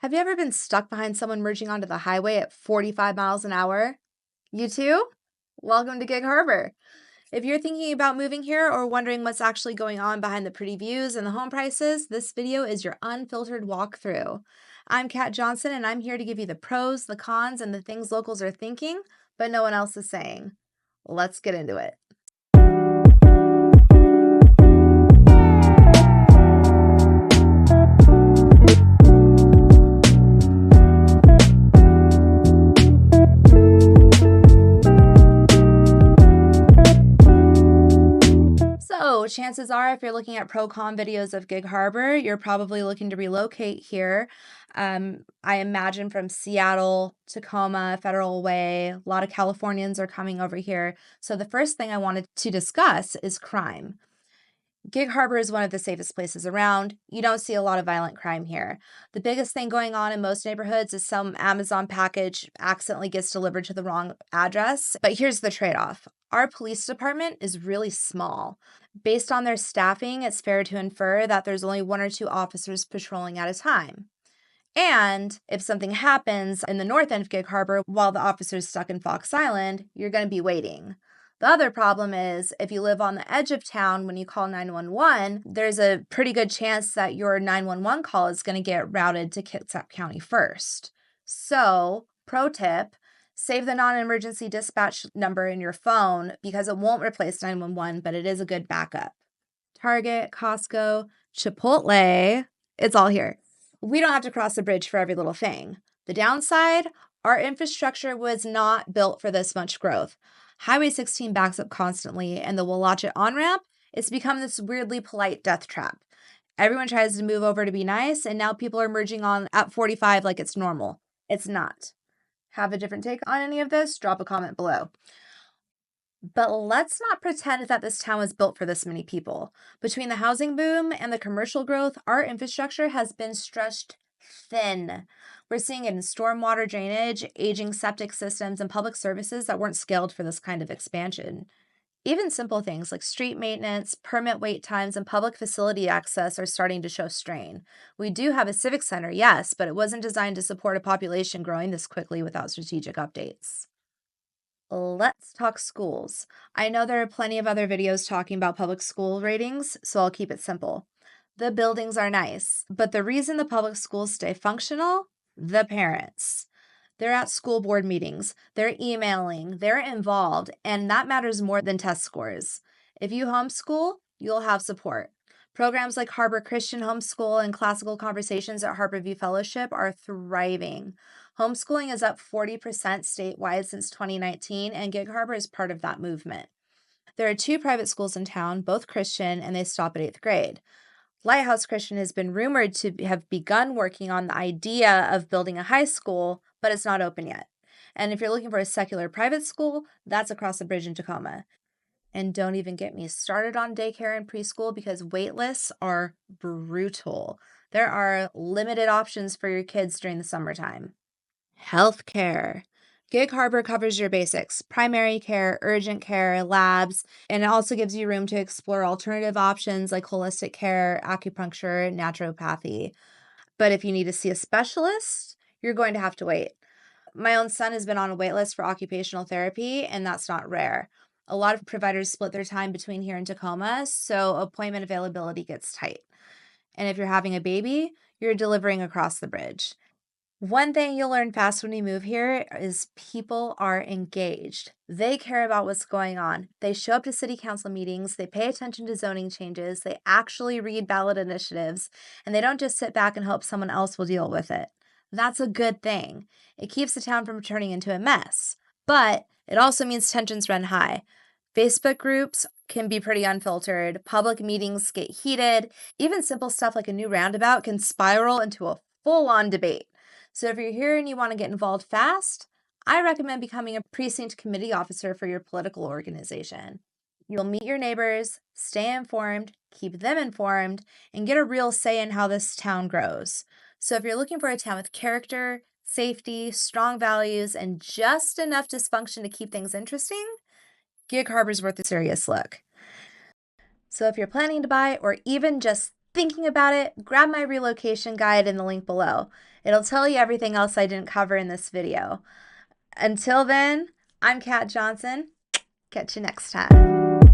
Have you ever been stuck behind someone merging onto the highway at 45 miles an hour? You too? Welcome to Gig Harbor. If you're thinking about moving here or wondering what's actually going on behind the pretty views and the home prices, this video is your unfiltered walkthrough. I'm Catt Johnson, and I'm here to give you the pros, the cons, and the things locals are thinking, but no one else is saying. Let's get into it. So chances are, if you're looking at pro-con videos of Gig Harbor, you're probably looking to relocate here. I imagine from Seattle, Tacoma, Federal Way, a lot of Californians are coming over here. So the first thing I wanted to discuss is crime. Gig Harbor is one of the safest places around. You don't see a lot of violent crime here. The biggest thing going on in most neighborhoods is some Amazon package accidentally gets delivered to the wrong address. But here's the trade-off. Our police department is really small. Based on their staffing, it's fair to infer that there's only 1 or 2 officers patrolling at a time. And if something happens in the north end of Gig Harbor while the officer's stuck in Fox Island, you're going to be waiting. The other problem is if you live on the edge of town when you call 911, there's a pretty good chance that your 911 call is going to get routed to Kitsap County first. So, pro tip, save the non-emergency dispatch number in your phone because it won't replace 911, but it is a good backup. Target, Costco, Chipotle, it's all here. We don't have to cross the bridge for every little thing. The downside, our infrastructure was not built for this much growth. Highway 16 backs up constantly, and the Willachet on-ramp, it's become this weirdly polite death trap. Everyone tries to move over to be nice, and now people are merging on at 45 like it's normal. It's not. Have a different take on any of this? Drop a comment below. But let's not pretend that this town was built for this many people. Between the housing boom and the commercial growth, our infrastructure has been stretched thin. We're seeing it in stormwater drainage, aging septic systems, and public services that weren't scaled for this kind of expansion. Even simple things like street maintenance, permit wait times, and public facility access are starting to show strain. We do have a civic center, yes, but it wasn't designed to support a population growing this quickly without strategic updates. Let's talk schools. I know there are plenty of other videos talking about public school ratings, so I'll keep it simple. The buildings are nice, but the reason the public schools stay functional? The parents. They're at school board meetings, they're emailing, they're involved, and that matters more than test scores. If you homeschool, you'll have support. Programs like Harbor Christian Homeschool and Classical Conversations at Harborview Fellowship are thriving. Homeschooling is up 40% statewide since 2019, and Gig Harbor is part of that movement. There are 2 private schools in town, both Christian, and they stop at 8th grade. Lighthouse Christian has been rumored to have begun working on the idea of building a high school, but it's not open yet. And if you're looking for a secular private school, that's across the bridge in Tacoma. And don't even get me started on daycare and preschool because wait lists are brutal. There are limited options for your kids during the summertime. Healthcare. Gig Harbor covers your basics, primary care, urgent care, labs, and it also gives you room to explore alternative options like holistic care, acupuncture, naturopathy. But if you need to see a specialist, you're going to have to wait. My own son has been on a wait list for occupational therapy, and that's not rare. A lot of providers split their time between here and Tacoma, so appointment availability gets tight. And if you're having a baby, you're delivering across the bridge. One thing you'll learn fast when you move here is people are engaged. They care about what's going on. They show up to city council meetings, they pay attention to zoning changes, they actually read ballot initiatives, and they don't just sit back and hope someone else will deal with it. That's a good thing. It keeps the town from turning into a mess. But it also means tensions run high. Facebook groups can be pretty unfiltered. Public meetings get heated. Even simple stuff like a new roundabout can spiral into a full-on debate. So if you're here and you want to get involved fast, I recommend becoming a precinct committee officer for your political organization. You'll meet your neighbors, stay informed, keep them informed, and get a real say in how this town grows. So if you're looking for a town with character, safety, strong values, and just enough dysfunction to keep things interesting, Gig Harbor's worth a serious look. So if you're planning to buy or even just thinking about it, grab my relocation guide in the link below. It'll tell you everything else I didn't cover in this video. Until then, I'm Catt Johnson. Catch you next time.